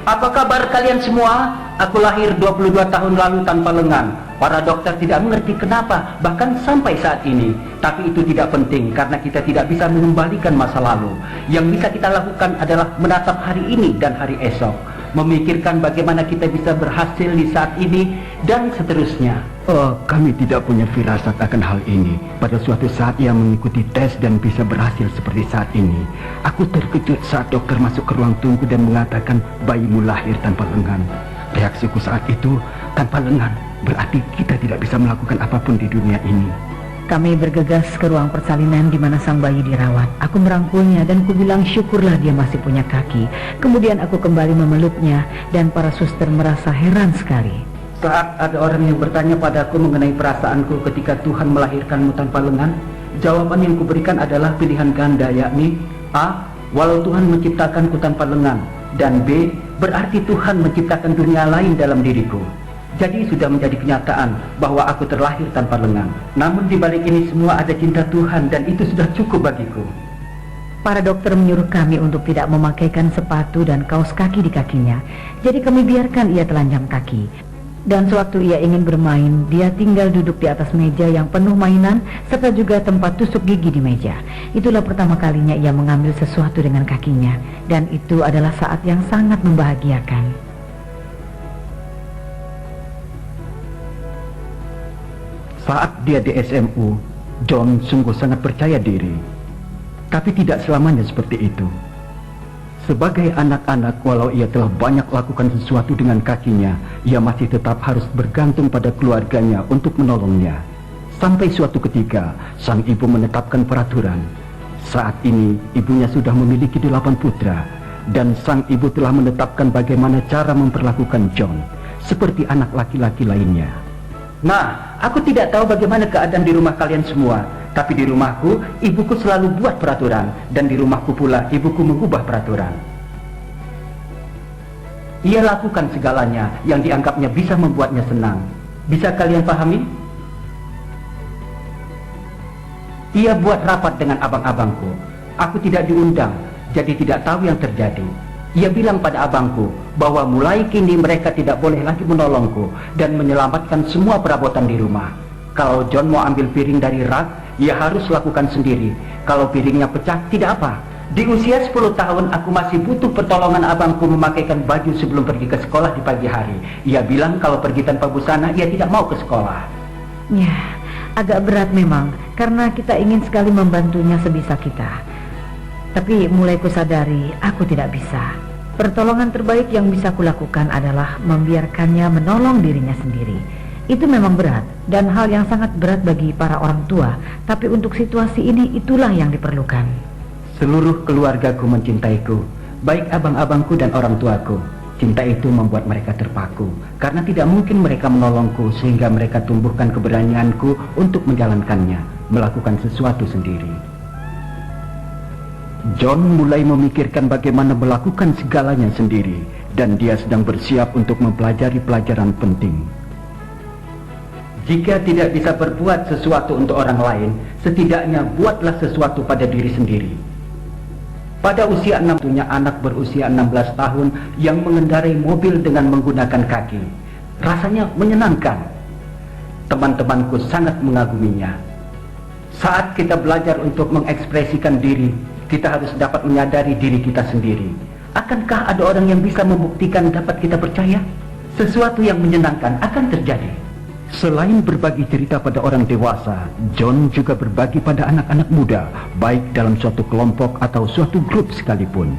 Apa kabar kalian semua? Aku lahir 22 tahun lalu tanpa lengan. Para dokter tidak mengerti kenapa, bahkan sampai saat ini. Tapi itu tidak penting karena kita tidak bisa mengembalikan masa lalu. Yang bisa kita lakukan adalah menatap hari ini dan hari esok, memikirkan bagaimana kita bisa berhasil di saat ini dan seterusnya. Kami tidak punya firasat akan hal ini. Pada suatu saat ia mengikuti tes dan bisa berhasil seperti saat ini. Aku terkejut saat dokter masuk ke ruang tunggu dan mengatakan bayimu lahir tanpa lengan. Reaksiku saat itu, tanpa lengan berarti kita tidak bisa melakukan apapun di dunia ini. Kami bergegas ke ruang persalinan di mana sang bayi dirawat. Aku merangkulnya dan kubilang syukurlah dia masih punya kaki. Kemudian aku kembali memeluknya dan para suster merasa heran sekali. Saat ada orang yang bertanya padaku mengenai perasaanku ketika Tuhan melahirkanmu tanpa lengan, jawaban yang kuberikan adalah pilihan ganda, yakni A. Walau Tuhan menciptakanku tanpa lengan, dan B. Berarti Tuhan menciptakan dunia lain dalam diriku. Jadi sudah menjadi kenyataan bahwa aku terlahir tanpa lengan. Namun di balik ini semua ada cinta Tuhan dan itu sudah cukup bagiku. Para dokter menyuruh kami untuk tidak memakaikan sepatu dan kaos kaki di kakinya. Jadi kami biarkan ia telanjang kaki. Dan sewaktu ia ingin bermain, dia tinggal duduk di atas meja yang penuh mainan serta juga tempat tusuk gigi di meja. Itulah pertama kalinya ia mengambil sesuatu dengan kakinya, dan itu adalah saat yang sangat membahagiakan. Saat dia di SMU, John sungguh sangat percaya diri. Tapi tidak selamanya seperti itu. Sebagai anak-anak, walau ia telah banyak lakukan sesuatu dengan kakinya, ia masih tetap harus bergantung pada keluarganya untuk menolongnya. Sampai suatu ketika, sang ibu menetapkan peraturan. Saat ini, ibunya sudah memiliki 8 putra, dan sang ibu telah menetapkan bagaimana cara memperlakukan John, seperti anak laki-laki lainnya. Nah, aku tidak tahu bagaimana keadaan di rumah kalian semua. Tapi di rumahku, ibuku selalu buat peraturan. Dan di rumahku pula, ibuku mengubah peraturan. Ia lakukan segalanya yang dianggapnya bisa membuatnya senang. Bisa kalian pahami? Ia buat rapat dengan abang-abangku. Aku tidak diundang, jadi tidak tahu yang terjadi. Ia bilang pada abangku bahwa mulai kini mereka tidak boleh lagi menolongku dan menyelamatkan semua perabotan di rumah. Kalau John mau ambil piring dari rak, ia harus lakukan sendiri. Kalau piringnya pecah, tidak apa. Di usia 10 tahun, aku masih butuh pertolongan abangku memakaikan baju sebelum pergi ke sekolah di pagi hari. Ia bilang kalau pergi tanpa busana, ia tidak mau ke sekolah. Ya, agak berat memang, karena kita ingin sekali membantunya sebisa kita. Tapi mulai kusadari, aku tidak bisa. Pertolongan terbaik yang bisa kulakukan adalah membiarkannya menolong dirinya sendiri. Itu memang berat, dan hal yang sangat berat bagi para orang tua. Tapi untuk situasi ini, itulah yang diperlukan. Seluruh keluargaku mencintaiku, baik abang-abangku dan orang tuaku. Cinta itu membuat mereka terpaku, karena tidak mungkin mereka menolongku sehingga mereka tumbuhkan keberanianku untuk menjalankannya, melakukan sesuatu sendiri. John mulai memikirkan bagaimana melakukan segalanya sendiri, dan dia sedang bersiap untuk mempelajari pelajaran penting. Jika tidak bisa berbuat sesuatu untuk orang lain, setidaknya buatlah sesuatu pada diri sendiri. Pada usia 6, punya anak berusia 16 tahun yang mengendarai mobil dengan menggunakan kaki. Rasanya menyenangkan. Teman-temanku sangat mengaguminya. Saat kita belajar untuk mengekspresikan diri, kita harus dapat menyadari diri kita sendiri. Akankah ada orang yang bisa membuktikan dapat kita percaya? Sesuatu yang menyenangkan akan terjadi. Selain berbagi cerita pada orang dewasa, John juga berbagi pada anak-anak muda, baik dalam suatu kelompok atau suatu grup sekalipun.